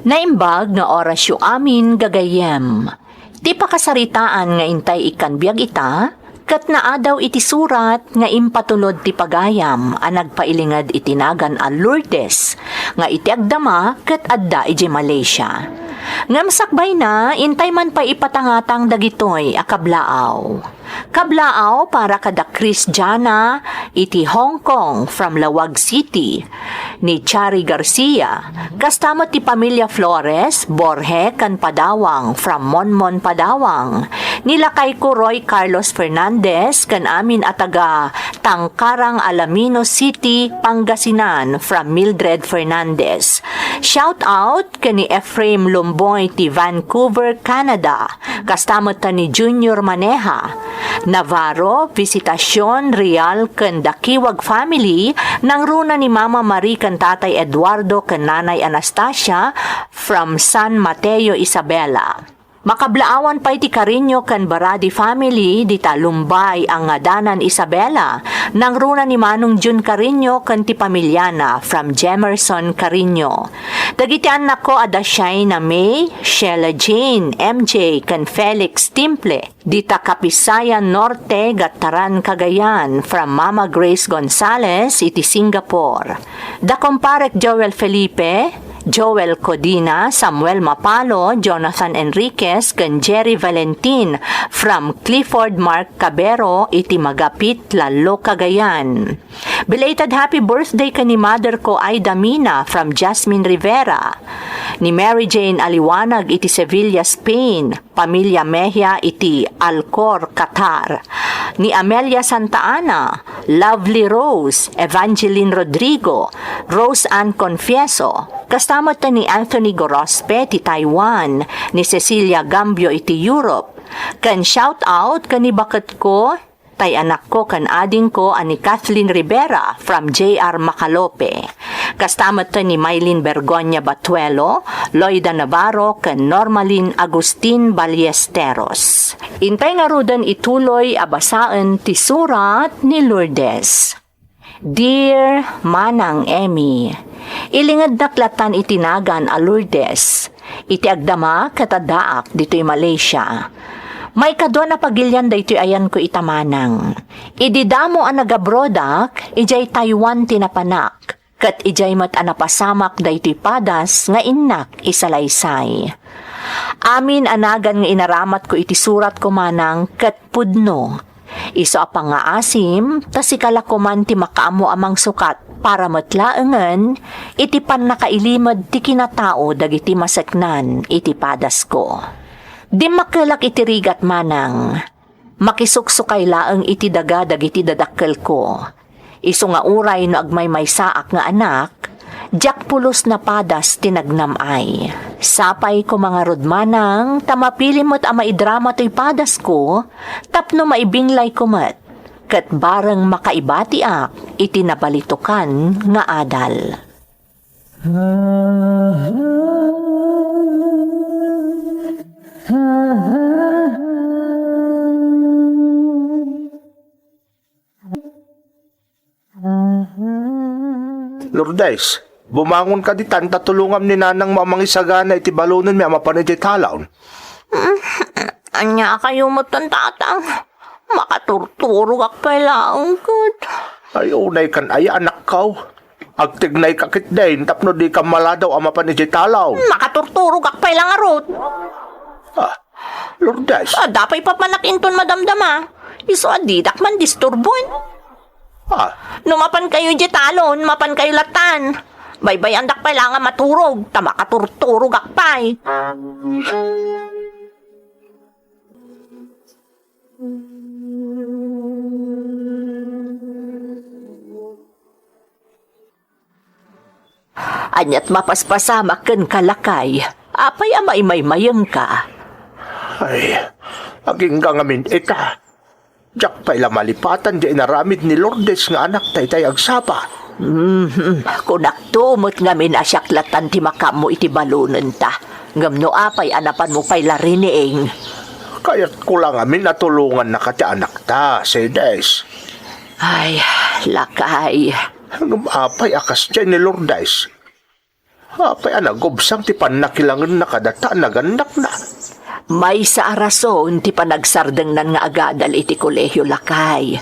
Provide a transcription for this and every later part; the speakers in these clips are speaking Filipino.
Naimbag nga orasyo amin gagayem. Ti pakasaritaan nga intay ikan biag ita, kat naa daw iti surat nga impatulod ti pagayam a nagpailingad itinagan a Lourdes, nga iti agdama kat adda iti Malaysia. Ngam sakbay na, intay man pa ipatangatang dagitoy a kablaaw. Kablaaw para kada Kristyana iti Hong Kong from Lawag City ni Chari Garcia, kastamot ti pamilya Flores, Borje kan Padawang from Monmon Padawang, nilakay ko Roy Carlos Fernandez kan amin ataga Tangkarang Alamino City, Pangasinan from Mildred Fernandez. Shout out kani Ephraim Lumboy ti Vancouver, Canada, kastamot ta ni Junior Maneja. Navarro, Visitasyon, Real, kan Dakiwag family, nang runa ni Mama Marie kan Tatay Eduardo kan Nanay Anastasia from San Mateo, Isabela. Makablaawan pa iti Carino kan Baradi family, di Talumbay ang Ngadanan, Isabela, nang runa ni Manong Jun Carino kan ti pamilyana from Jemerson, Carino. Dagiti anak ko adasyay na May, Sheila Jane, MJ, kan Felix Timple, dita Kapisayan Norte, Gataran, Cagayan, from Mama Grace Gonzales, iti Singapore. Da komparek Joel Felipe, Joel Codina, Samuel Mapalo, Jonathan Enriquez, kan Jerry Valentin, from Clifford Mark Cabero, iti Magapit, Lalo, Cagayan. Belated happy birthday ka ni mother ko Aida Mina, from Jasmine Rivera. Ni Mary Jane Aliwanag, iti Sevilla, Spain. Pamilya Mejia, iti Alcor, Qatar. Ni Amelia Santa Ana, Lovely Rose, Evangeline Rodrigo, Rose Ann Confieso, kastamot na ni Anthony Gorospe, ti Taiwan, ni Cecilia Gambio, iti Europe. Kan shout out kani bakat ko, tay anak ko kan ading ko ani Kathleen Rivera from JR Macalope. Kastamot to ni Maylin Bergonya Batuelo, Loida Navarro, kan Normalin Agustin Ballesteros. Intay nga rudan ituloy abasaan ti surat ni Lourdes. Dear Manang Emmy, ilingad naklatan itinagan a Lourdes, iti agdama katadaak dito'y Malaysia. May kadwa na pagilyan da ito'y ayan ko itamanang. Ididamo ang nagabrodak, ijay Taiwan tinapanak, kat ijay mat anapasamak da ito'y padas nga inak isalaysay. Amin anagan nga inaramat ko iti surat ko manang kat pudno. Iso apang nga asim, tasikala ko man ti makaamo amang sukat para matlaengen, iti pan nakailimad ti kinatao dagiti masaknan iti padas ko. Di makalak iti rigat manang, makisuksukay laeng iti daga dagiti dadakkel ko. Iso nga uray no agmay may saak nga anak, jak pulos na padas tinagnamay. Sapay ko mga rodmanang, tamapili mo't ama idrama to'y padas ko, tapno maibinglay ko mat, kat bareng makaibatiak, itinabalitukan nga adal. Lourdes, bumangon ka di tanta tulungam ni nanang mamangisagana iti balunan mi amapan iti talaon. Anya kayo mo tatang, makaturturog ak palaong kud. Ay unay kan ay anak kaw. Agtignay kakit dahin tapno di ka maladaw amapan iti talaon. Makaturturog ak palang arot. Lourdes. Dapay papanakinton madamdama. Iso adidak man disturbon. Numapan kayo di talon, mapan kayo latan. Baybay andak pa lang maturog, tamakaturturog akpay. Anyat mapaspasama ken kalakay, apay amay maymayang ka. Ay, aging gangamin ita. Diyak pa'y lamalipatan di inaramid ni Lourdes nga anak taytay agsapa. Kunak tumot nga minasyaklatan ti makamo iti balunan ta. Ngamno apay anapan mo pa'y lariniing. Kaya't ko lang amin natulungan na kati anak ta, Sedes. Ay, lakay. Hanggang apay akas dyan ni Lourdes. Apay anagobsang ti panakilangan na kadata naganak na. May sa arason ti panagsardeng nan nga agadal iti kolehyo lakay.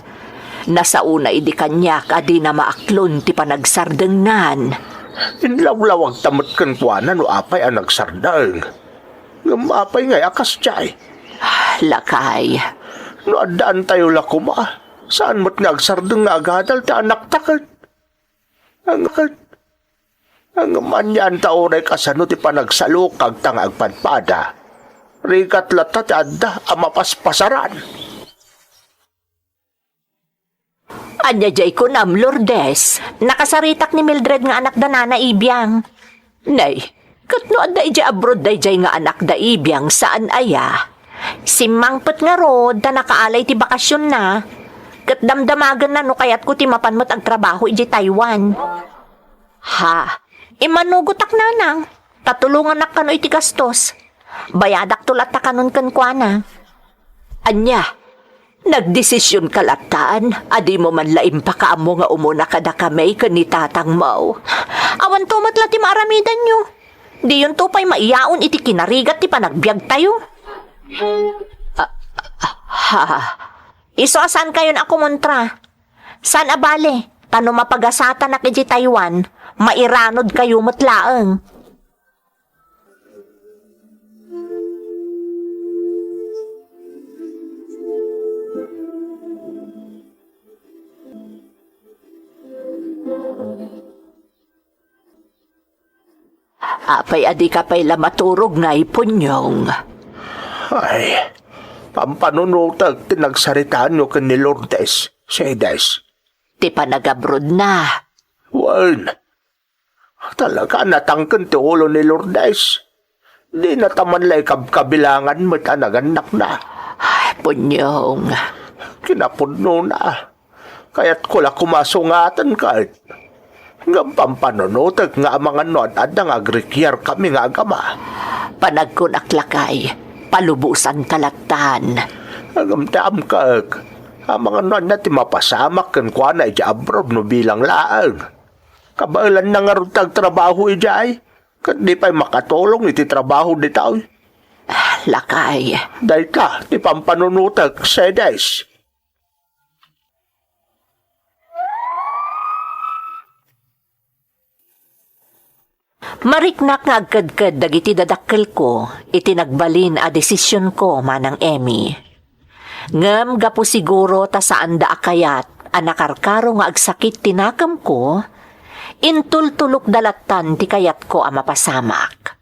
Nasa una idi kanyak adi na maaklon ti panagsardeng nan. Inlawlawag tamot kan kuana no apay anagsardang. Ngam apay ngay akas tiyay. Lakay, No adaan tayo lakuma. Saan mo't ngagsardang nga agadal ti anak takot. Ang manyan taoray kasano ti panagsalukag tang agpadpada. Rigat lata ti adda amapaspasaran. anya jay ko nam, Lourdes. Nakasaritak ni Mildred nga anak da nana ibiyang. Nay, katno aday jay abroad day jay nga anak da ibiyang saan aya? Simangpet nga rod da nakaalay ti bakasyon na. Kat damdamagan na no kayat ko ti mapanmot ang trabaho iji Taiwan. Ha, imanugotak nanang. Tatulungan na kano iti gastos. Bayadak tulat ta kanon kankwana. Anya, nagdesisyon kalataan, adi mo man laim pa kaamo nga umuna kada kamay ni tatang mo. Awan tumat la ti maaramidan nyo. Di yun to pa'y maiyaon iti kinarigat ti panagbiag tayo. Iso asan kayo na kumontra? San abale, tano mapagasata na kiji Taiwan, mairanod kayo matlaang. Apay adi ka pa'y lamaturog nga ipunyong. Ay, pampanunutag tinagsaritaan nyo kan ni Lourdes, Sedes. Ti panagabrod na. Wan, talaga natangkan ti ulo ni Lourdes. Di nataman lay kabilangan mo't anaganak na. Ay, punyong. Kinapudno na. Kaya't kula kumasungatan kahit. Nga pampanunutag nga mga nod at ang agrikyar kami nga agama. Panagkunaklakay, palubusan kalatan. Agamtaam kag. Ang mga nod na ti mapasamak kan kwa na iti abroad no bilang laang. Kabailan na nga rutag trabaho ijay. Kat di pa'y makatulong iti trabaho di tao. Lakay. Dahil ka, ti pampanunutag, Sedes. Mariknak nga agkad-kad dagiti dadakkel ko, itinagbalin a desisyon ko manang Emmy. Ngem gapo siguro ta saan da akayat, anakarkaro nga agsakit tinakam ko, intultulok dalatan ti kayat ko a mapasamak.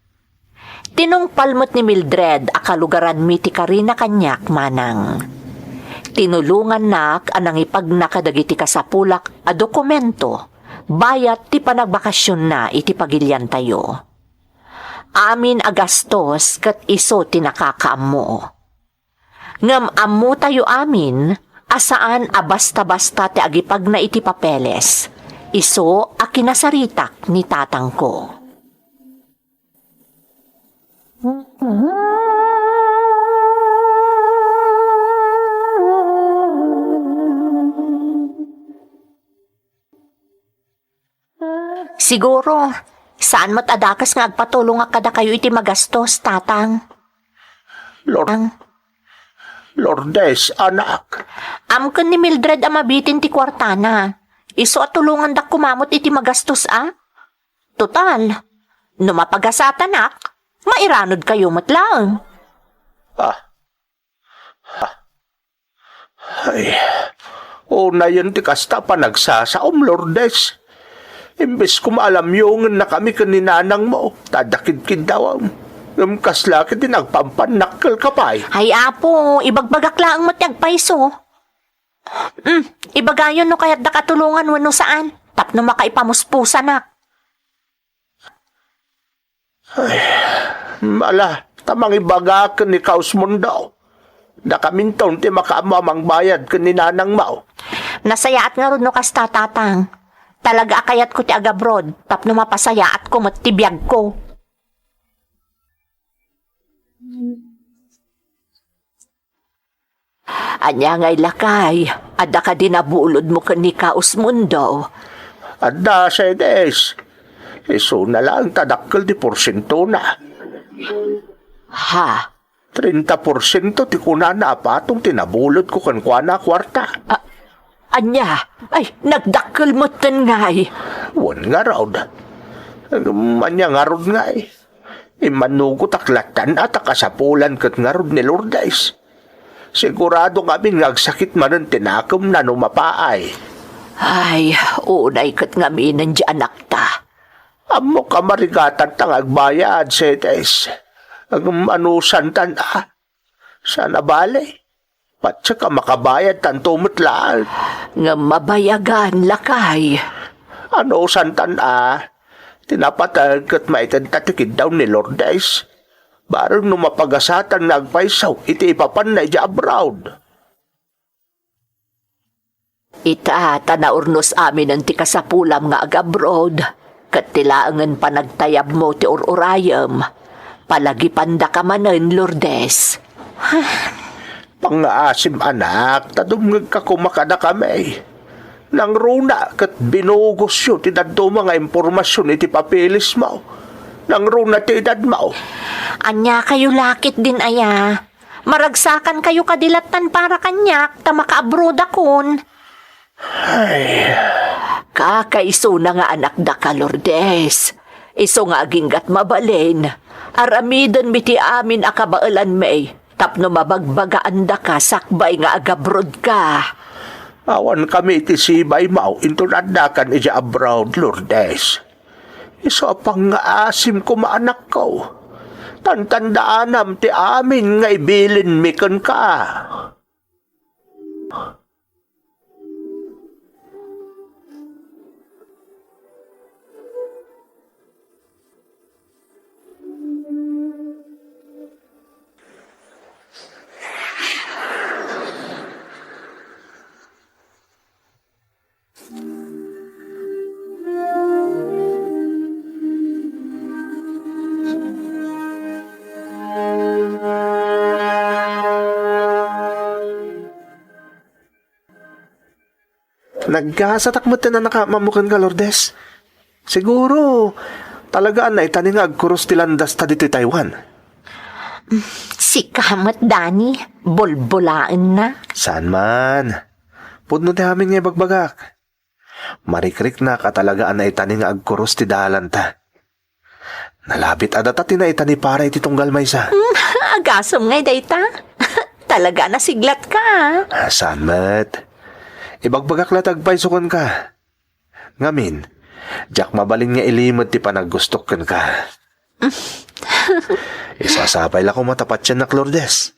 Tinungpalmot ni Mildred akalugaran mi ti Karina kanyak manang. Tinulungan nak anang ipagnakadagiti kasapulak a dokumento, bayat ti panagbakasyon na iti pagilyan tayo. Amin agastos kat iso tinakakaammo. Ngam ammo tayo amin, asaan abasta-basta ti agipag na iti papeles. Iso a kinasaritak ni tatang ko. Siguro, saan mo't adakas nga agpatulong nga kada kayo iti magastos, tatang? Lourdes, anak. Amken ni Mildred ang mabitin ti kwartana. Iso at tulungan dak kumamot iti magastos, Total, no mapagasatanak, mairanod kayo matlaang. Ay, una yun ti kasta pa nagsasaom, Lourdes. Imbes ko maalam yung na kami kaninanang mo, tadakid-kid daw. Kaslaki din nagpampanakkel ka pa'y. Ay apo, ibagbagaklaan mo't yagpaiso. Ibagayon no kaya't nakatulungan wano saan. Tapno makaipamuspusa na. Ay, mala, tamang ibaga ka ni Kaus Mundo. Nakamintaon ti makaamamang bayad ka ni nanang mo. Nasayaat nga ron no kasta tatang. Talaga akayat ko ti agabrod, tapno mapasayaat ko mat tibiyag ko. Anya ngay lakay, ada ka dinabulod mo ka ni Kaus Mundo. Adda, Sedes. Iso na lang tadakkel di porsyento na. Ha? 30% ti kuna na apatong tinabulot ko kan kuana kwarta. Anya? Ay, nagdakkel mo ngay. Wan nga raw. Manya nga rod nga eh. Imanugot aklatan at akasapulan kat nga rod ni Lourdes. Sigurado kami ngagsakit man ang tinakom na numapaay. Ay, unay kat nga minan di anak ta. Amo ka marigatan tang agbayad, setes. Ang anusan sana bale. Patsa ka makabayad tan tumutlaan. Nga mabayagan lakay. Ano santan tinapatag kat maitan tatikid daw ni Lourdes. Barang numapagasatan nagpaisaw, iti ipapan na iya abroad. Ita, tanaurnos amin ang tikasapulam nga agabroad. Kat tilaangan pa nagtayab mo ti ururayam. Palagi panda ka manan, Lourdes. Pangaasim anak, tadumngag ka kumakada kami. Nang runa kat binugos yun, tinadto mga impormasyon iti papilis mo. Nang runa ti edad mo. Anya kayo lakit din aya. Maragsakan kayo kadilatan para kanyak, ta maka-abroad akon. Ay, Kakaiso na nga anak da ka, Lourdes. Iso nga aginggat mabalin. Aramidan miti amin akabaalan may. Tapno mabagbagaan da ka, sakbay nga agabrod ka. awan kami iti sibay mau, intunadakan ija abroad, Lourdes. Iso pang nga asim ko maanak ko. Tantandaanam ti amin nga ibilin mikan ka. Nagkasatakmat na nakamamukan ka, Lourdes. Siguro, talagaan na itaning agkuros ti landas ta dito Taiwan. Si Kamat Dani, bolbolaan na. Saan man? Pudno ti amin nga bagbagak. Marikrik na katalagaan na itaning agkuros ti dalan ta. Nalabit adata tinaita ni para iti tunggal maysa. Agasom ngay dayta. Talaga na siglat ka. Saan mat? Ibagbagak latag paisukan ka. Ngamin, jak mabalin nga ilimod ti panagustok kan ka. Isasapay lang ko matapat siya na Lourdes.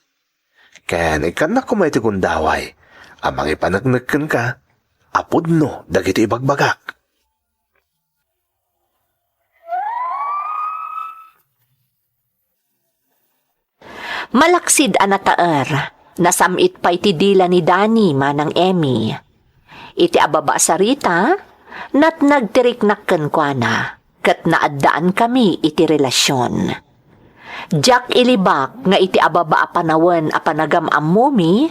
Kaya ikan na kumay ti kundaway. Amang ipanagnagkan ka, apod no, dagiti ibagbagak. Malaksid anataer. Nasamit pa iti dila ni Dani manang Emmy. Iti ababa sa Rita, nat nagtiriknakken kwa na, kat naaddaan kami iti relasyon. Jack ilibak nga iti ababa apanawan apanagam ammumi,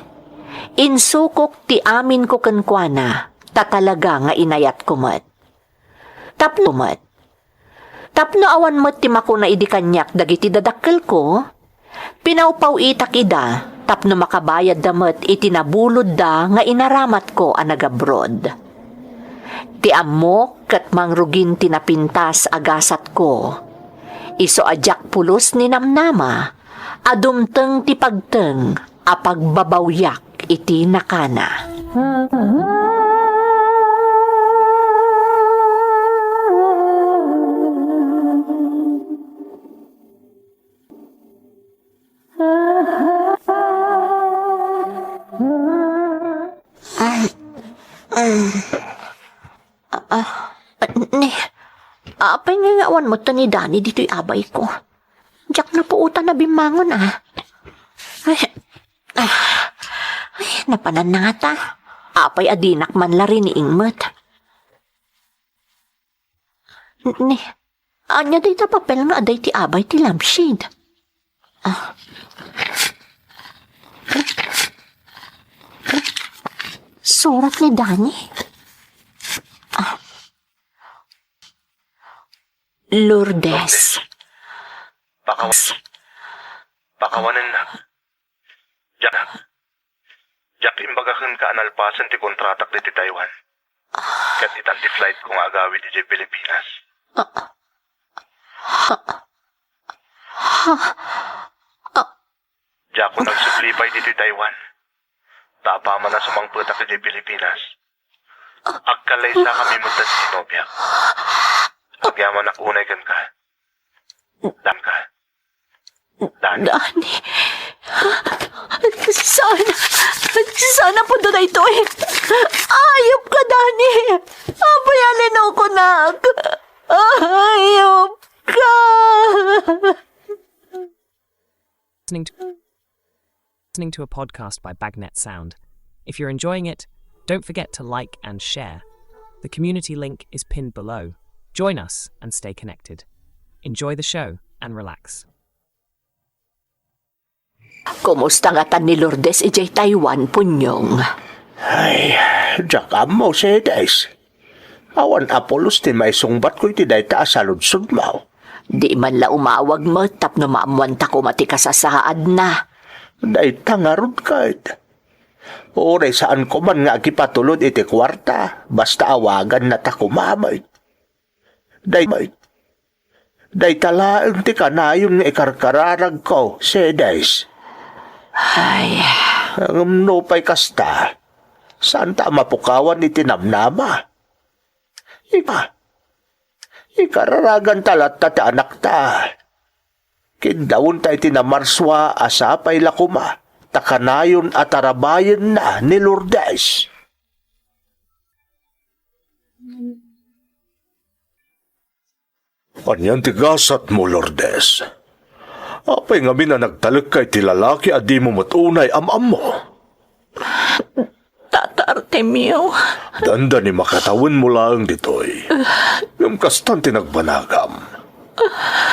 insukok ti amin ko kenkwana, tatalaga nga inayat kumet. Tapno met. Tapno awan met ti makuna idi kanyak dagiti dadakkel ko, pinawpaw itak ida, tapno makabayad damet itinabulod da nga inaramat ko anagabroad. Ti ammo kat mangrugin tinapintas agasat ko. Iso ajak pulos ni namnama, adumteng ti pagteng, apagbabawyak iti nakana. Apay ngayawan mo to ni Dani dito'y abay ko. Diyak na po uta na bimangon Ay, napanan na nga ta. Apay adinak man lari ni Ingmet. Anya day ta papel nga aday ti abay ti lampshade. Surat ni Dani. Lourdes. Pakawanan na. Jak imbagakan ka analpasan ti kontratak di Taiwan. Kat itan ti flight kung agawid di Pilipinas. Jak kung nagsuplipay di Taiwan. Tapaman na sumangputak di Pilipinas. Agkalaysa kami muntas si Nobya. Agyaman akunay kan ka. Dan ka. Dani. Dani. Sana po doon ito eh. Ayop ka, Dani. Abayalin ako, nak. Ayop ka. Listening to a podcast by Bagnet Sound. If you're enjoying it, don't forget to like and share. The community link is pinned below. Join us and stay connected. Enjoy the show and relax. Kumusta nga tan ni Lourdes ijay Taiwan, punyong? Ay, jak amo si Des. Awan apolos ti may sungbat ko iti day taas sa ludsod mo. Di man la umawag mo, tapno maamuan ta ko mati kasasaad na. Day tangarod kahit. Oray saan ko man nga agipatulod iti kwarta, basta awagan na ta kumamay. Day talaang ti kanayon nga ikarkararag ko, si Des. Ay, Ang nupay kasta, saan ta mapukawan iti namnama? Ikararagan talat ta ti anak ta. Kindawon ta iti namarswa asapay lakuma, takanayon at arabayan na ni Lourdes. Panyan tigasat mo, Lourdes. Apay nga na nagtalik kay ti lalaki at di mo matunay amam mo. Tata Artemio. Danda ni makatawin mo lang ditoy. Yung kastan tinagbanagam.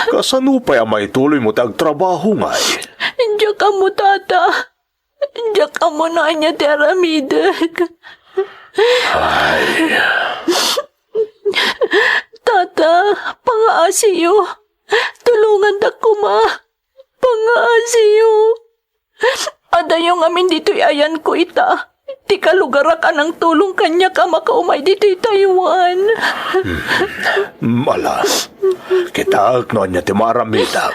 Kasanupay ang maituloy mo tagtrabaho ngay. Diyan ka mo, tata. Diyan ka mo na niya, Teramidag. Ay, Tata, pangaasiyo. Tulungan ta ko, ma. Pangaasiyo. Ada yung amin dito'y ayan ko ita. Di ka lugara ka ng tulong kanya ka makaumay dito'y Taiwan. mala. Kita no niya ti maramidag.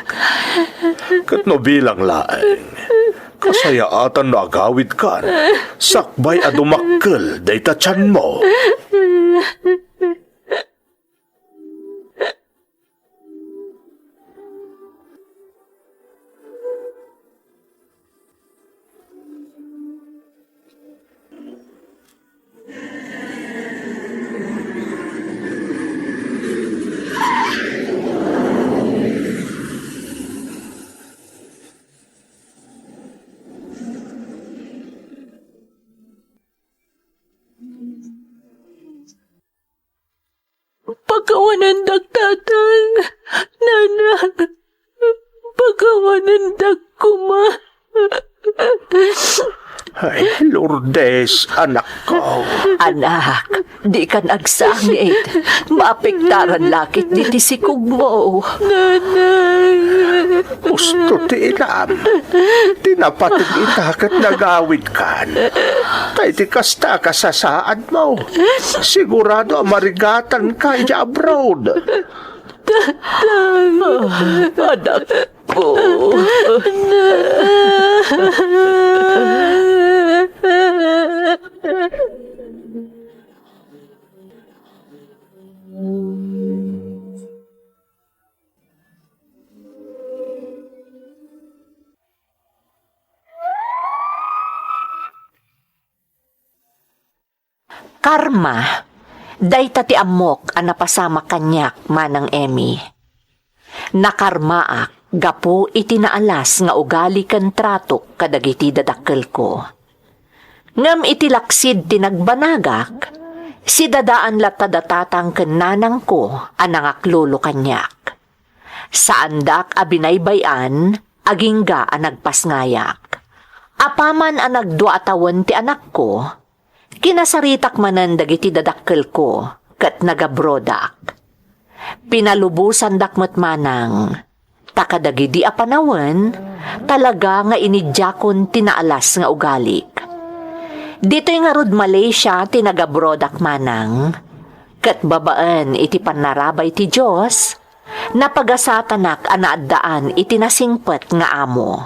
Kat no bilang laeng. Kasayaatan no agawid kan. Sakbay adumakkel day tachan mo. Pagkawanandag, tatang. Nanang. Pagkawanandag ko, ma. Ay, Lourdes, anak ko. Anak, di ka nagsangit. Maapektaran lakit di tisikog mo. Nanay. Gusto ti inam. Tinapatig itakat nagawid kan. Tay ti kasta kasasaad mo. Sigurado marigatan ka iya abroad. Anak ko. Karma, day tati amok ang napasama kanyak manang Emmy. Nakarmaak, gapo itinaalas nga ugali kan tratok kadagiti dadakkel ko. Ngam itilaksid tinagbanagak, si dadaan latadatatang kananang ko anangaklolo kanyak. Saandak abinaybayan, agingga ang nagpasngayak. Apaman ang nagduatawan ti anak ko, kinasaritak manan dagiti dadakkel ko kat nagabrodak. Pinalubusan dakmat manang. Takadagi di apanawan, talaga nga inidjakon tinaalas nga ugalik. Dito'y nga rod Malaysia tinagabrodak manang. Kat babaan iti panarabay ti Diyos, napagasatanak anaadaan iti nasingpet nga amo.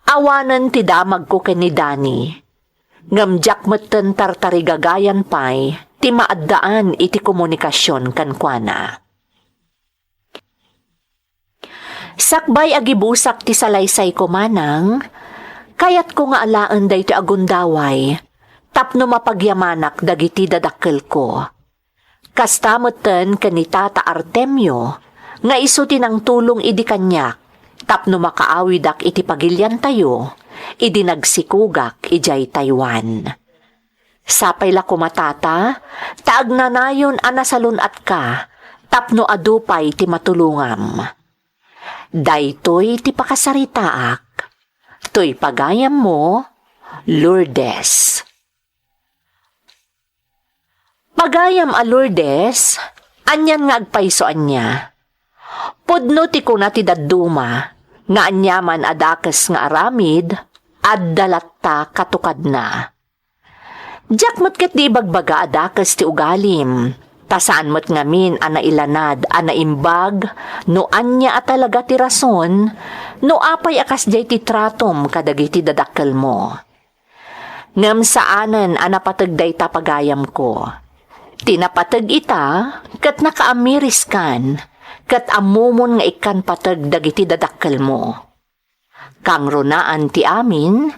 Awanan ti damag ko ken ni Dani. Ngamjak metten tartarigagayan pay, ti maaddaan iti komunikasyon kankwana. Sakbay agibusak ti salaysay ko manang, kayat ko nga alaan day ti agundaway, tapno mapagyamanak dagiti dadakkel ko. Kastamoten ken ni Tata Artemio, nga isu tinang tulong idi kanyak, tapno makaawidak iti pagilyan tayo, idi nagsikugak ijay Taiwan. Sapay la kumatata, taag nanayon anasalunat ka, tapno adupay ti matulungam. Daytoy ti pakasaritaak, to'y pagayam mo, Lourdes. Pagayam a Lourdes, anyan nga agpaisoan niya. Pudno ti kuna ti dadduma, nga anyaman adakes nga aramid, addalatta katukad na. Diyak matkat di bagbaga adakes ti ugalim, tasaan mo't ngamin ana ilanad, ana imbag, no anya at talaga ti rason, no apay akas jay ti tratom kadagiti dadakkel mo. Ngam saanan ana patagday tapagayam ko. Tinapatag ita, kat nakaamiris kan, kat amumon nga ikan patag dagiti dadakkel mo. Kang runaan ti amin,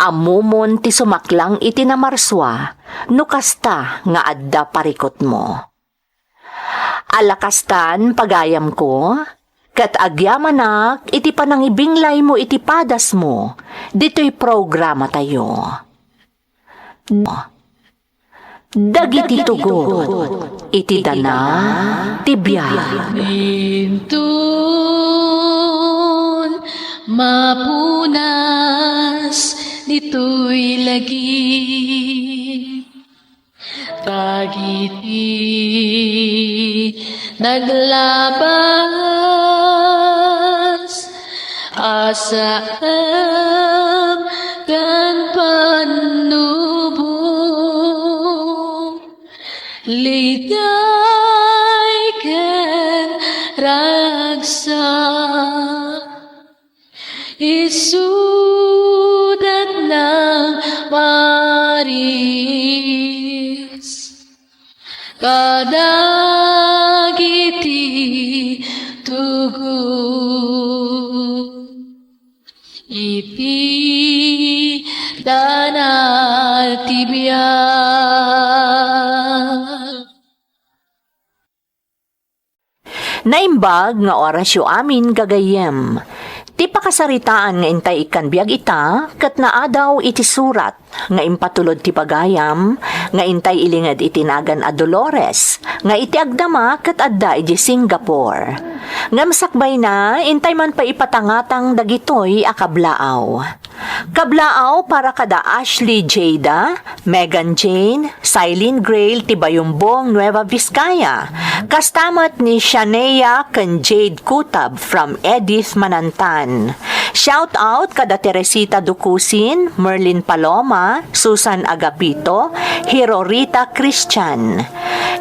amumon ti sumaklang iti namarswa, no kasta nga adda parikot mo. Alakastan pagayam ko, kat agyamanak iti panangibinglay mo iti padas mo, dito'y programa tayo. Dagiti tugo, iti dana, tibya. Bintun, mapunas, dito'y lagi. Tagiti, naglabas, asam, kan panubong. Liday ken ragsa, isudat ng Maris, kadagiti tugo, iti danal tibiyag. Naimbag nga orasyo amin gagayem. Ti pakasaritaan nga intay ikan biag ita, kat naadaw iti surat, nga impatulod ti pagayam, nga intay ilingad itinagan a Dolores, nga iti agdama kat adda iti Singapore. Ngam sakbay na, intay man pa ipatangatang dagitoy a kablaaw. Kablaaw para kada Ashley Jada, Megan Jane, Cylene Grail ti Bayumbong, Nueva Vizcaya. Kastamat ni Shania ken Jade Kutab from Edith Manantan. Shout out kada Teresita Ducusin, Merlin Paloma, Susan Agapito, Hirorita Christian.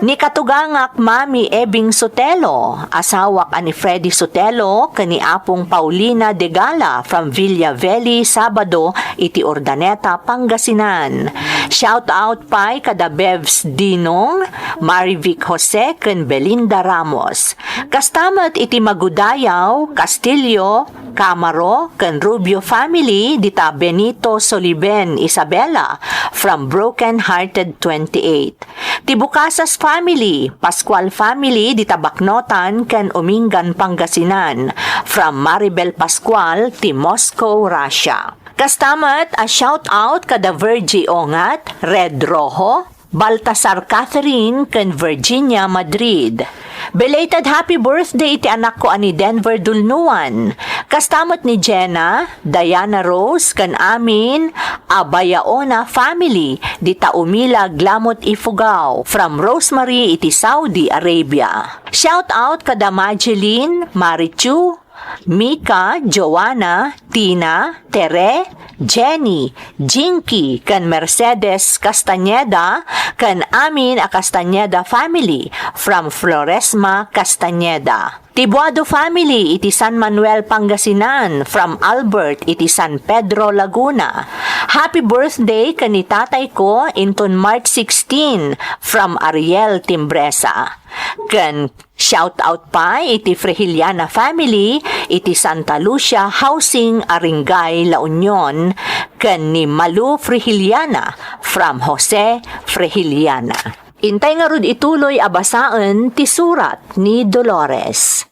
Ni katugangak Mami Ebing Sotelo, asawak ani Freddy Sotelo, kani Apong Paulina de Gala from Villa Valley, Sabado, iti Urdaneta, Pangasinan. Shout out pay kada Bevs Dinong, Marivic Jose, ken Belinda Ramos. Kastamat iti Magudayaw, Castillo, Camaro, ken Rubio family, dita Benito Soliben Isabela, from Broken Hearted 28. Tibukasas family, Pascual family, dita Baknotan, ken Umingan Pangasinan, from Maribel Pascual, ti Moscow, Russia. Kastamat a shout out kada Virgie Ongat, Red Rojo, Baltasar Catherine, ken Virginia Madrid. Belated happy birthday iti anak ko ani Denver Dulnuan. Kastamot ni Jenna, Diana Rose, kan amin, Abayaona family, di Taumilag, Lamot Ifugao, from Rosemary, iti Saudi Arabia. Shout out kada Majeline, Marichu, Mika, Joanna, Tina, Tere, Jenny, Jinky, kan Mercedes Castañeda, kan amin a Castañeda family, from Floresma, Castañeda. Tibuado family, iti San Manuel, Pangasinan, from Albert, iti San Pedro, Laguna. Happy birthday kani tatay ko, inton March 16, from Ariel, Timbresa. Kan shout out pa, iti Frehiliana family, iti Santa Lucia Housing, Aringay, La Union, kan ni Malu Frehiliana, from Jose Frehiliana. Intay nga rod ituloy abasaan ti surat ni Dolores.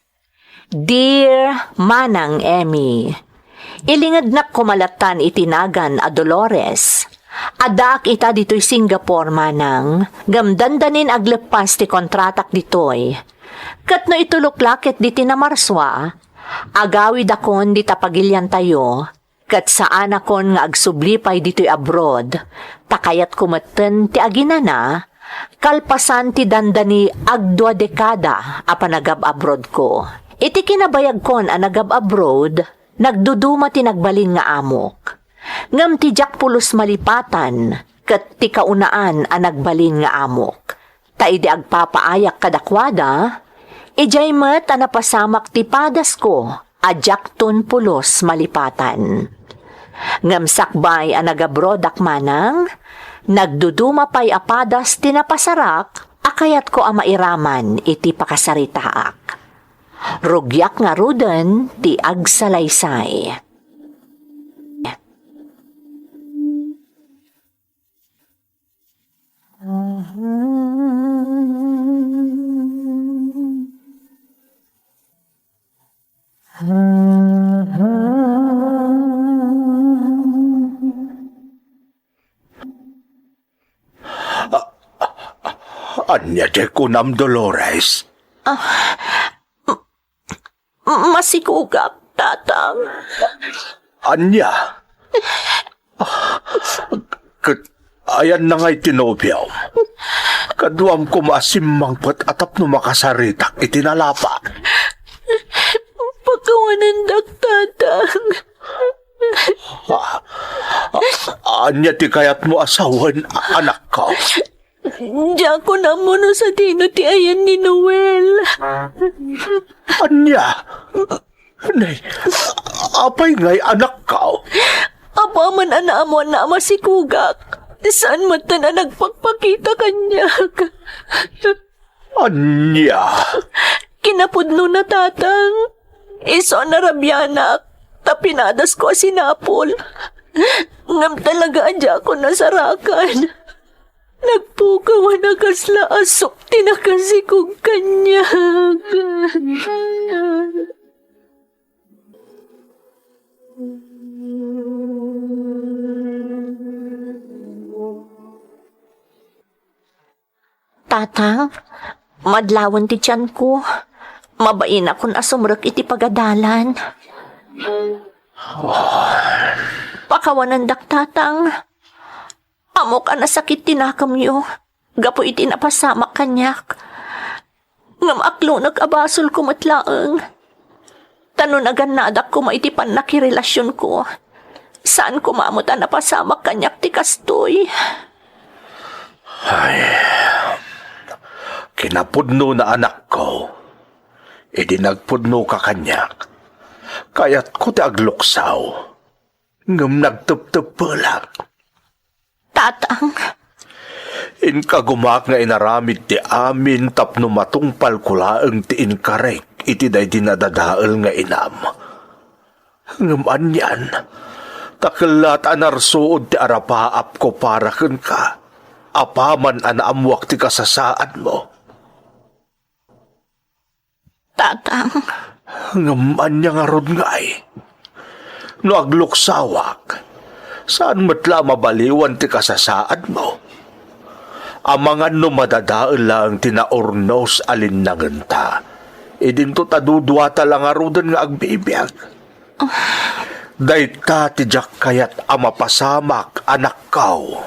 Dear Manang Emmy, ilingad na kumalatan itinagan a Dolores. Adak ita dito'y Singapore, Manang. Gamdandanin aglepas ti kontratak dito'y. Kat no ituluklakit di tinamarswa, agawid akon di tapagilyan tayo, kat saan akon nga agsublipay dito'y abroad, takayat kumaten ti aginana, kalpasan ti dandani agdwa dekada a panagab-abroad ko. Iti kinabayag kon a nagab-abroad, nagduduma ti nagbalin nga amok. Ngam ti jak pulos malipatan, kat ti kaunaan a nagbalin nga amok. Ta idi agpapaayak kadakwada, ijay met a napasamak ti padas ko, a jak ton pulos malipatan. Ngam sakbay a nagabroad Manang, nagduduma pa'y apadas tinapasarak, akayat ko ang mairaman iti pakasaritaak. Rugyak nga ruden ti agsalaysay. Anya de kunam Dolores. Masikugak, tatang. Anya? Ayan na nga'y tinobyaw. Kaduam ko masimang pat atap no makasaritak itinalapa. Pagkawanan dak, tatang. Anya ti kayat mo asawan anak ka? Diyan ko na mo no sa dino ti ayan ni Noel. Anya? Nay, apay nga'y anak ka? Apa man ana mo na masikugak. Saan mo ta na nagpagpakita kanya? Anya? Kinapudno na, tatang. Iso na rabyanak. Tapinadas ko sinapol. Ngam talaga adya ko nasarakan. Nagpukaw na kasla asok tinakasikog kanya. Tatang, madlawan ti tiyan ko. Mabain akong asumrek iti pagadalan. Pakawanan dak, tatang. Amok ang nasakit tinakam yo. Gapo iti napasama kanyak. Ngam aklo nag-abasol ko matlaang. Tanon aganadak ko maitipan na kirelasyon ko. Saan ko mamot ang napasama kanyak ti kastoy? Ay, kinapudno na anak ko. Idi nagpudno ka kanyak. Kaya't ko ti agluksaw. Ngam nagtup-tup lang. Tatang, Inkagumak nga inaramid ti amin tapno matungpal kulaeng ti inkarek iti day dinadadaal nga inam. Ngaman yan, takelat anarsuod ti arapaap ko para ken ka, apaman anaamwak ti kasasaan mo. tatang, Ngaman niya nga rod nga'y. No agluksawak, saan matla mabaliwan ti kasasaan mo? Amangan no madadaal lang tinaornos alinnagan ta. Idinto tadudwata lang arudan nga agbiibiyag. Dayta tijak kayat ama pasamak anak kau.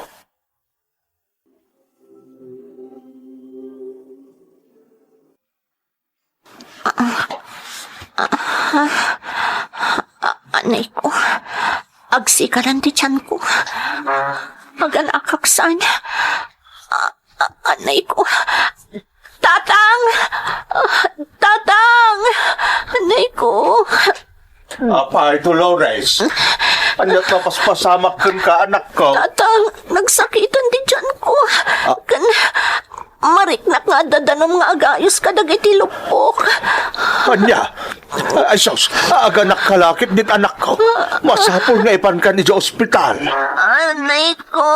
Anay ko, agsikalan ti tiyan ko. Agalakaksan. Anay ko. Tatang! Tatang! Anay ko. Apa ito, Lores? Ano pasamak ka anak ko? Tatang, nagsakitan di tiyan ko. Kan, mariknak nga dadanom nga agayos kadag iti lupok. Anya? Ay, sus, aganak kalakit din anak ko. Masapol nga ipan ka ni sa ospital. Anay ko.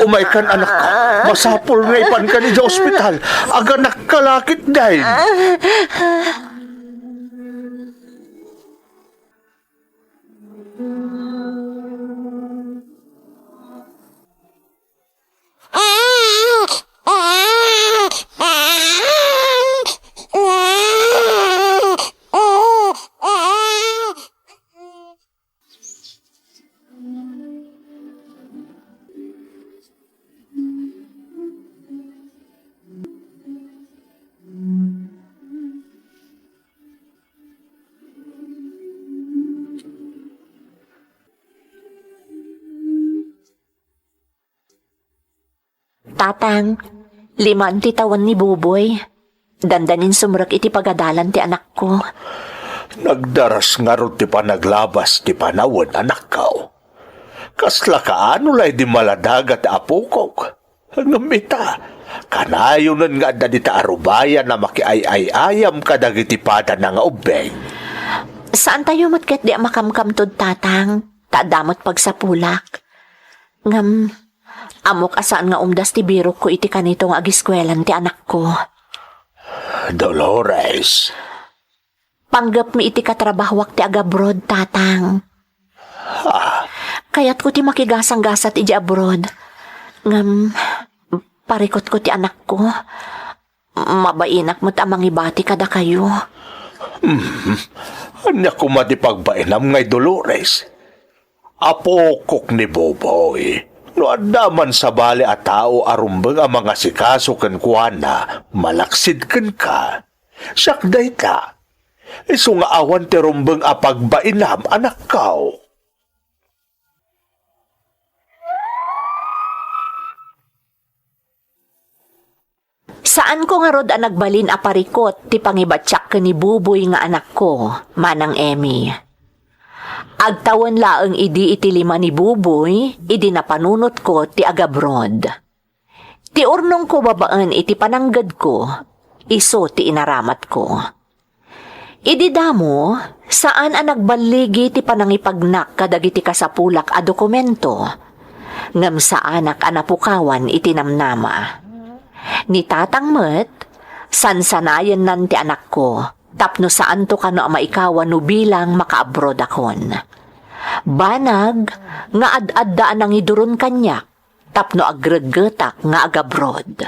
Umay kan anak ko. Masapol nga ipan ka ni sa ospital. Aganak kalakit dahil. Tatang, 5 ti tawan ni Buboy. Dandanin sumrek iti pagadalan ti anak ko. Nagdaras nga ro ti panaglabas ti panawon anak ko. Kasla kaano lay di maladagat apukok. Ngamita, kanayonan nga da di ta arubayan na makiay-ay-ayam kadagiti pada na nga ubeng. Saan tayo matket di makamkamtod, tatang? Tadamot pagsapulak. Ngam, amok asaan nga umdas ti biro ko iti kanito nga agiskwelan ti anak ko. Dolores, Panggap mi iti katrabahwak ti agabroad, tatang. Kayat ko ti makigasang-gasat iti abroad. Ngam, parikot ko ti anak ko. Mabainak mo't amang ibati kada kayo. anya kumati pagbainam ngay Dolores. Apokok ni Boboy. No adaman sa bali at tao arumbang ang mga sikaso kan kuana, malaksid kan ka. Sakday ka. Iso nga awan ti rumbang apagbainam anak kao. Saan ko nga rod ang nagbalin a parikot ti pangibatsak ka ni Buboy nga anak ko, manang Emmy. Agtawan laeng idi iti 5 ni Buboy, idi napanunot ko ti agabrod. Ti urnong ko babaan iti pananggad ko, iso ti inaramat ko. Idi damo, saan ang nagbaligi ti panangipagnak kadagiti kasapulak a dokumento, ngam sa anak anapukawan iti namnama. Ni tatang met, sansanayan nan ti anak ko, tapno saan to kano maikawan no bilang makaabroad akon. Banag, nga ad-addaan ang iduron kanyak, tapno agregetak nga agabrod.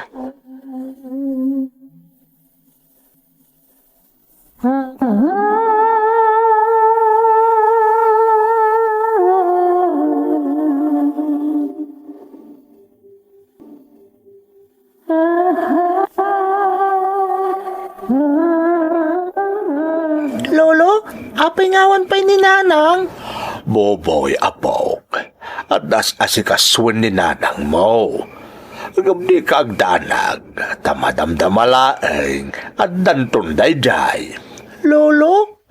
Lolo, apay ngawan pa'y ni Nanang. Boboy apok. At das asikaswan ni nanang mo. Gabdi ka agdanag. Tamadamdamalaeng. At dantun day. Lolo,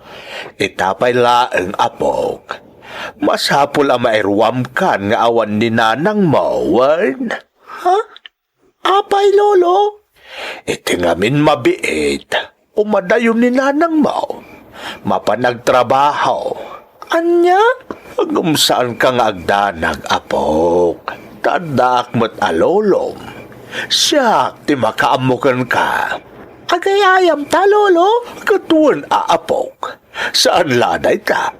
Itapay laeng apok. Masapul ang mairwam kan nga awan ni nanang mo, wan? apay lolo. Itingamin mabiit. Umadayon ni nanang mo. Mapanagtrabaho. Anya? Hanggang saan ka nga agdanag, apok? Tadak mo't alolom. Siyak, ti makaamukan ka. Agayayam ta, lolo. Katuan aapok. Saan laday ka?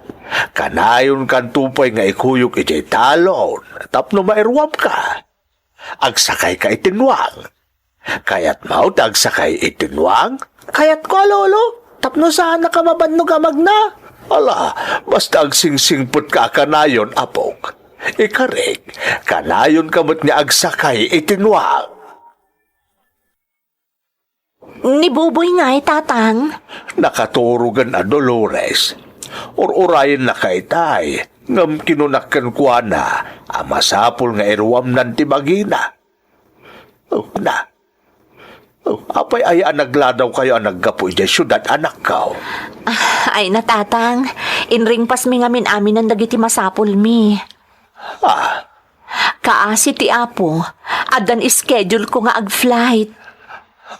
Kanayon kan tupay nga ikuyok iti talon. Tapno mairwam ka. Agsakay ka itinwang. Kayat maut agsakay itinwang? Kayat ko, lolo. Tapno saan nakamabannog amag na. Ala, basta ang singsingput ka kanayon, apok. Ikarik, kanayon kamot ni agsakay itinwag. Ni Buboy nga tatang. Nakaturugan a Dolores. Or-urayin na kay tay, ngam kinunakkan kwa na, amasapol nga irwam ng tibagina. Oh, na. Oh, apay ay nagladaw kayo ang naggapoy dyan syudad anak ka. Ay natatang, inring pas mi ngamin amin ang dagiti masapol mi. Ah, Kaasi ti Apo, adan schedule ko nga ag-flight.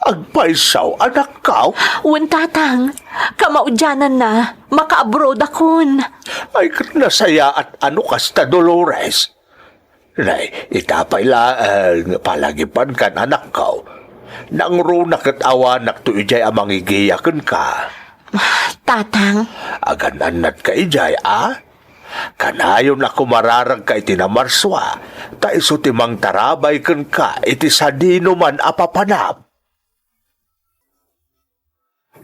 agpaisaw anak ka. Wen tatang, kamaudyanan na, maka-abroad akon. Ay nasaya at ano kasta Dolores. Nay, itapay lang palagipan kan anak ka. Nang runak at awanak to ijay amang igiyakan ka. Tatang, Agananat ka ijay, Kanayon ako mararag ka iti namarswa, ta iso timang tarabay kan ka iti sadino man apapanap.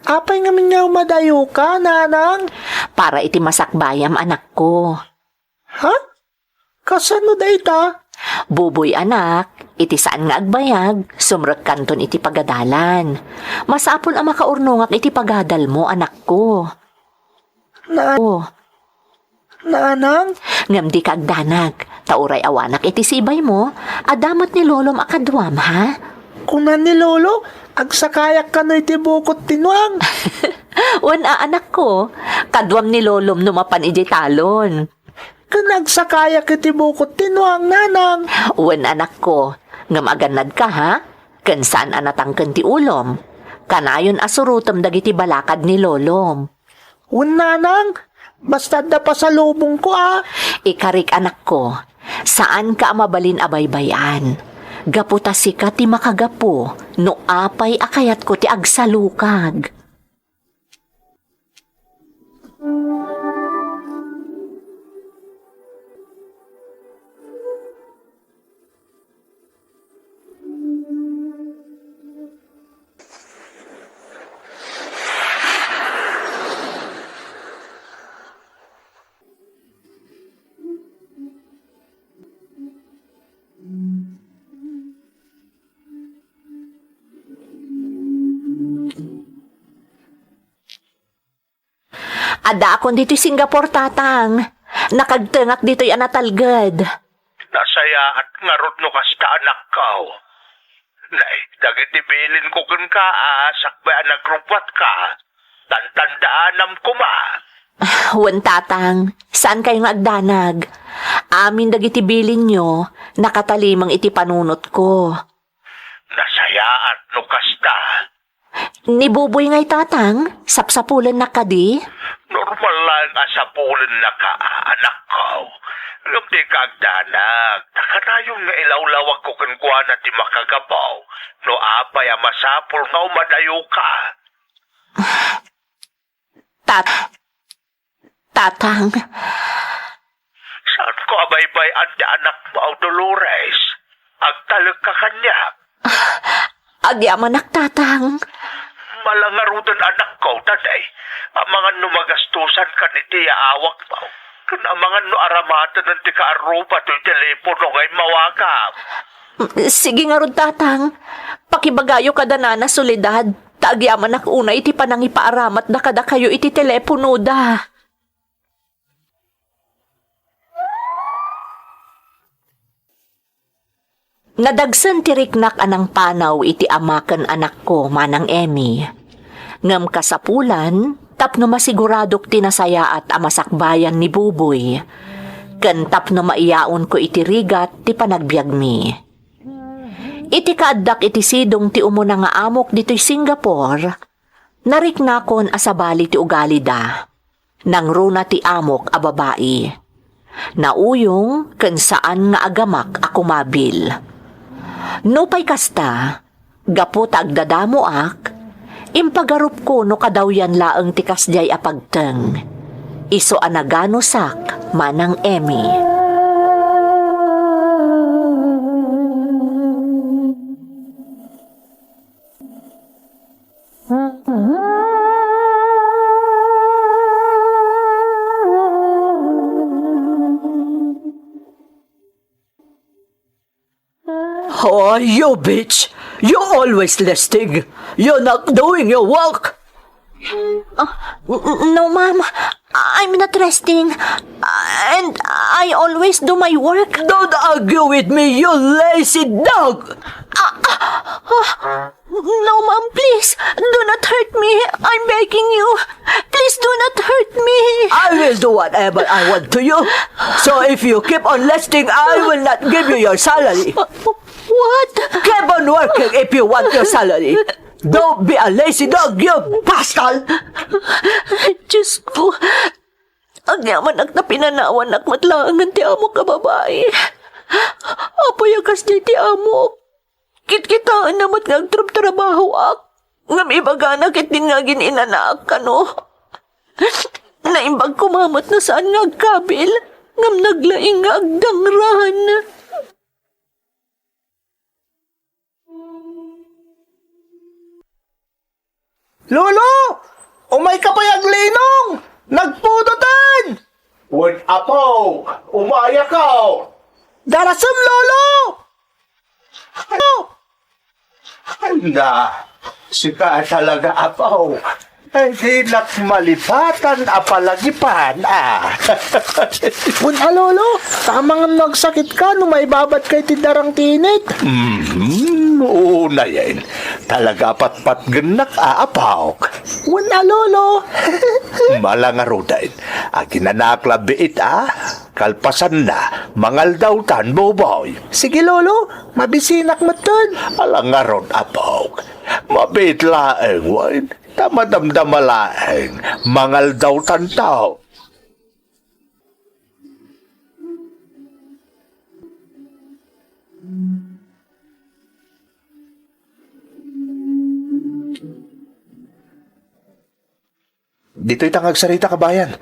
Apay nga mingaw madayo ka, nanang. para iti masakbayam anak ko. Ha? Kasano da ita? Buboy anak, iti saan nga agbayag, sumrek kanton iti pagadalan. Masapol ang makaurnongak iti pagadal mo, anak ko. Oh, Nanang? ngam di ka agdanag, tauray awanak iti sibay mo, adamot ni lolom akadwam, ha? Kunan ni Lolo, agsakayak ka na iti bukot tinwang. Wana anak ko, kadwam ni lolom numapan iti talon. Kanagsakayak iti bukot tinwang, nanang. Wan anak ko, ngam aganad ka, ha? Ken saan anatangken ti ulom? Kanayon asurutom dagiti balakad ni lolom. Un, nanang. Basta da pa sa lubong ko, Ikarik anak ko, saan ka mabalin abaybayan? Gaputa sika ti makagapo, no apay akayat ko ti agsalukag. Ada akon dito'y Singapore, tatang. Nakagtengak dito'y anatalgad. Nasaya at ngarot no kasta anak ka. Nay, dagiti bilin ko kun ka, sakbay nagrupat ka. Tantandaanam ko ma. Wan tatang, saan kayo nga agdanag? Amin dagiti bilin nyo, nakatalimang iti panunot ko. Nasaya at no kasta. Ni Buboy nga'y tatang, sapsapulan na kadi. Normal lang asapulan na ka, anak ko. Alam di kagdanag, nakanayon nga ilawlawag ko kankwa na ti makagapaw. No apay masapul nga umadayo ka. Tatang, Saan ko abaybay ante anak mo, Dolores? Agtalag ka kanya. agyamanak tatang. Malangarudan anak ko, tatay. Ang mga numagastusan ka ni tiya awak mo. Kung ang mga no aramatan ng tika arupa to'y telepono ngay mawakap. Sige nga rod tatang, pakibagayo kada na solidad. Taagyaman ak una iti panangipaaramat na kada kayo iti telepono da. Nadagsan tiriknak anang panaw iti amaken anak ko manang Emmy. Ngam kasapulan, tapno masiguradok tinasaya at amasakbayan ni Buboy. Ken tapno maiyaon ko iti rigat ti panagbiag mi. Iti kaaddak iti sidong ti umuna nga amok dito'y Singapore, nariknakon asabali ti ugali da. Nang runa ti amok a babae. Nauyong ken saan nga agamak ako mabil. No pay kasta, gapu agdadamo ak, impagarup ko no kadawyan laeng ti kasjay apagteng. Iso anagano sak manang Emmy. Oh, you bitch! You always listing. You're not doing your work. No, ma'am. I'm not resting. And I always do my work. Don't argue with me, you lazy dog. No, ma'am, please. Do not hurt me. I'm begging you. Please do not hurt me. I will do whatever I want to you. So if you keep on listing, I will not give you your salary. What? Keep on working if you want your salary. Don't be a lazy dog, you bastard! Diyos ko. Ang yaman ak na pinanawan ak matlangan ti amo ka babae. Apayakas di ti amo. Kit-kitaan namat nga trabaho ak. Ngam ibaga na kit din nga gininanak ka no. Naimbag kumamat na saan nga kabil. Ngam naglaing nga agdangrahan. Lolo! Umay ka pa yung linong! Nagpudutan! Wait, apo! Umaya ka! Darasam, Lolo! Anda, sika talaga apo. Hindi nak malipatan apalagipan, Lolo, tamang nagsakit ka nung may babat kay tidarang tinit. Oo na yan. Talaga patpat genak apaw. Lolo. Malangaro din. Aginanak labiit Kalpasan na, mangal daw tan boboy. Sige, Lolo, mabisinak mo tun. Alangaron apaw. Mabit laeng wain. Tamadamdama laeng. Mangal daw tan tao. Dito'y tangag sarita kabayan.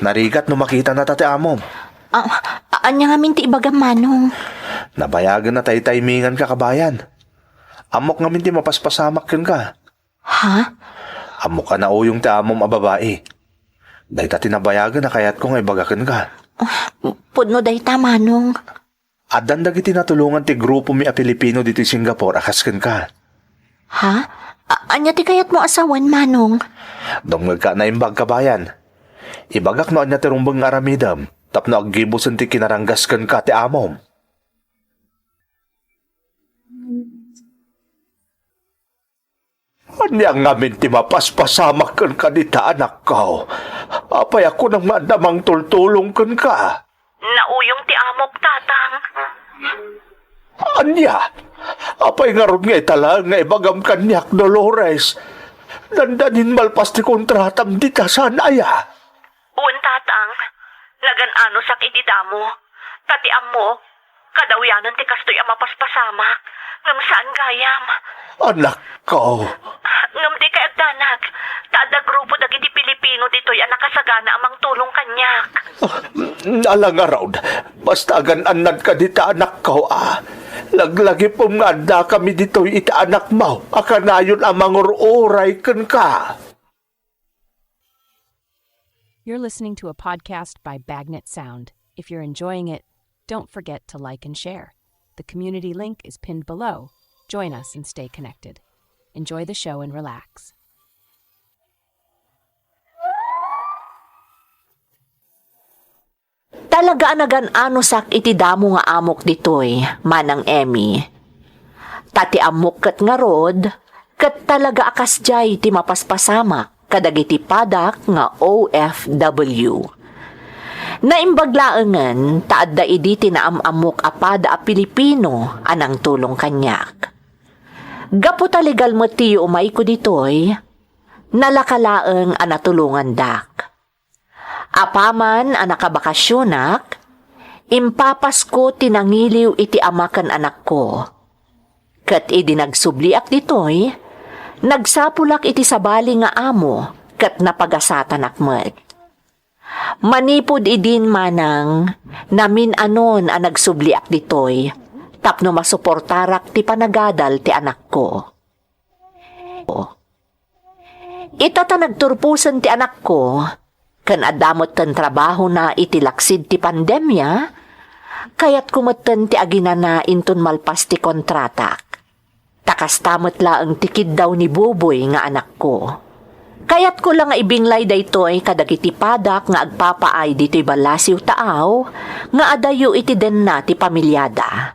Narigat no makita na tate amom. Anya nga minti ibagam manong. Nabayagan na tayo timingan ka kabayan. Amok nga minti mapaspasamak kan ka. Ha? Amok ka na o yung ti amom ababae. Dahil tati nabayagan na kaya't ko nga ibagakan ka. Pudno day ta manong. At dandag iti natulungan ti grupo mi a Pilipino dito sa Singapore akaskan ka. Ha? Anya ti kayat mo asawan manong. Dongag ka na imbag kabayan. Ibagak no anya ti rumbang aramidam. Tapno aggibusan ti kinaranggaskan ka ti amom. Anya nga minti mapaspasamak kan ka dita anak ko. Apay ako nang madamang tultulong kan ka. Nauyong ti amok tatang. Anya? Apay nga ron nga itala nga ibagam kanyak Dolores. Dandanin malpas ti kontratam di ka sanaya. Uwan tatang, nagan-ano sak ididamo. Tati amo, kadawyanan ti kastoy ang mapaspasamak. Ngam saan gayam? Anak ko. Ngam di kay agdanag. Taada grupo dagiti Pilipino dito'y ang nakasagana amang tulong kanyak. Alangaraw, basta gananad ka dita anak ko Laglagi pong nga kami dito'y ita anak mo. Akanayon amang uray kan ka. You're listening to a podcast by Bagnet Sound. If you're enjoying it, don't forget to like and share. The community link is pinned below. Join us and stay connected. Enjoy the show and relax. Talaga nagan-ano sak iti damo nga amok ditoy, manang Emmy. Tati amok kat nga rod, kat talaga akas jay ti mapaspasamak, kadagiti padak nga OFW. Naimbaglaangan, taadda iditi na amok apada a Pilipino anang tulong kanyak. Gapu taligal mo tiyo umay ko ditoy, nalakalaang anatulungan dak. Apaman ang nakabakasyonak, impapas ko tinangiliw iti amakan anak ko. Kat idi nagsubli ak ditoy, nagsapulak iti sabali nga amo, kat napagasatan akmet. Manipod idin manang, namin anon ang nagsubli ak ditoy, tapno masuportarak ti panagadal ti anak ko. Itata nagturpusan ti anak ko, kan adamot kan trabaho na itilaksid ti pandemya, Kaya't kumeten ti agina na inton malpas ti kontratak. Takas tamot laeng tikid daw ni Buboy nga anak ko. Kaya't ko lang nga ibinglay daytoy kadagiti padak nga agpapaay dito'y balasiw taaw, nga adayo iti den na ti pamilyada.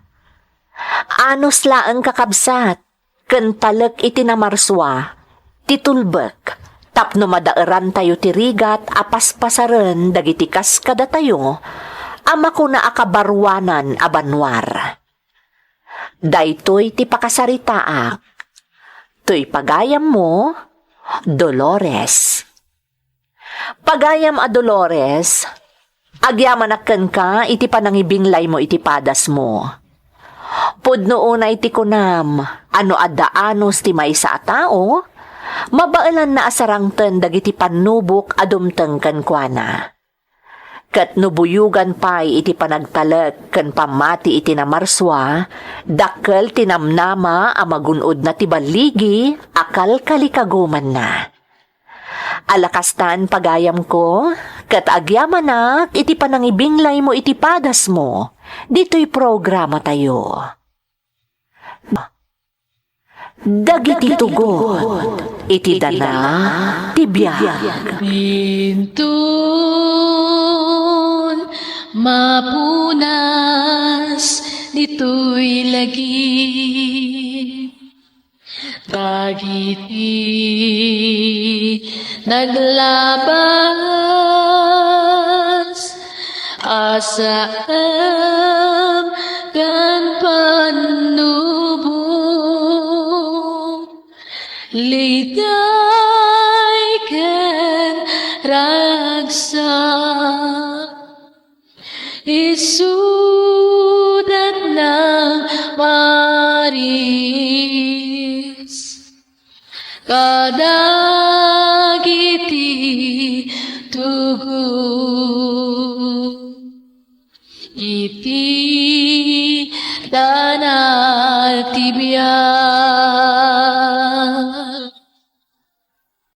Anos laeng kakabsat, ken talek iti namarswa, ti tulbek, tapno madaeran tayo ti rigat apas pasaren dagiti kaskada tayo, ama ko na akabarwanan a banwar. Daytoy ti pakasaritaak, to'y pagayam mo, Dolores. Pagayam a Dolores, agyamanakken ka iti panangibinglay mo iti padas mo. Pudno una iti kunam, ano addaanos ti maysa a tao, mabailan na asarangten dagiti panubok adumteng kenkwana. Ket nubuyugan pay iti panagtalek ken pamati iti namarswa, dakkel tinamnama a magunod na ti baligi, akal kalikaguman na. Alakastan pagayam ko, ket agyamanak iti panangibinglay mo iti padas mo, dito'y programa tayo. Dagiti tugon, iti dana, ti biyag. Bintun mapunas dito'y lagi. Dagiti naglabas asam kan panubong liday ken ragsak isudat ng maris kadagiti tugu iti danal tibiyag